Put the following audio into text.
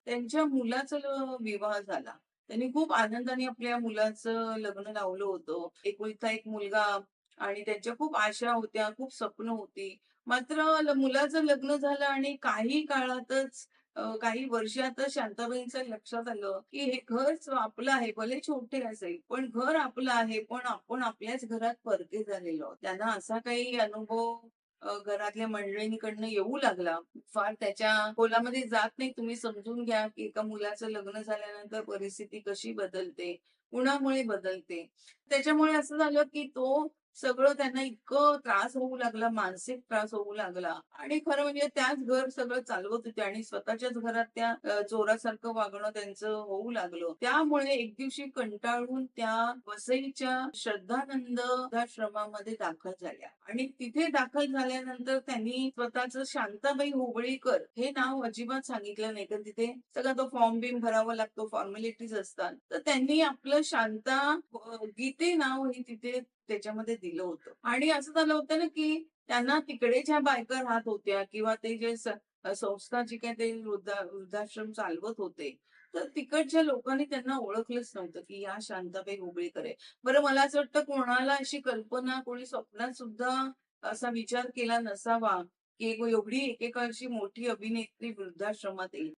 त्यांच्या मुलाचा विवाह झाला. त्यांनी खूप आनंदाने आपल्या मुलाचं लग्न लावलं होतं. एकुलता एक मुलगा आणि त्यांच्या खूप आशा होत्या, खूप स्वप्न होती. मात्र मुलाचं लग्न झालं आणि काही काळातच काही वर्षातच शांताबाईंच्या लक्षात आलं, की हे घर आपलं आहे. भले छोटे असेल, पण घर आपलं आहे. पण आपण आपल्याच घरात परके झालेलो आहोत. त्यांना असा काही अनुभव घरातल्या मंडळींकडनं येऊ लागला. फार त्याच्या खोलामध्ये जात नाही. तुम्ही समजून घ्या, की एका मुलाचं लग्न झाल्यानंतर परिस्थिती कशी बदलते, कुणामुळे बदलते. त्याच्यामुळे असं झालं, की तो सगळं त्यांना इतकं त्रास होऊ लागला, मानसिक त्रास होऊ लागला आणि खरं म्हणजे त्याच घर सगळं चालवत होत्या आणि स्वतःच्याच घरात त्या चोरासारखं वागणं त्यांचं होऊ लागलं. त्यामुळे एक दिवशी कंटाळून त्या वसईच्या श्रद्धानंद वृद्धाश्रमामध्ये दाखल झाल्या आणि तिथे दाखल झाल्यानंतर त्यांनी स्वतःचं शांताबाई हुबळीकर हे नाव अजिबात सांगितलं नाही. तर तिथे सगळा तो फॉर्म बिम भरावा लागतो, फॉर्मॅलिटीज असतात. तर त्यांनी आपलं शांता गीते नाव हे तिथे त्याच्यामध्ये दिलं होतं आणि असं झालं होतं ना, की त्यांना तिकडे ज्या बायका राहत होत्या किंवा ते जे संस्था जी काही ते वृद्धाश्रम चालवत होते, तर तिकडच्या लोकांनी त्यांना ओळखलंच नव्हतं, की या शांताबाई हुबळीकर आहे. बरं मला असं वाटतं कोणाला अशी कल्पना कोणी स्वप्नात सुद्धा असा विचार केला नसावा, की एवढी एकेकाळची मोठी अभिनेत्री वृद्धाश्रमात येईल.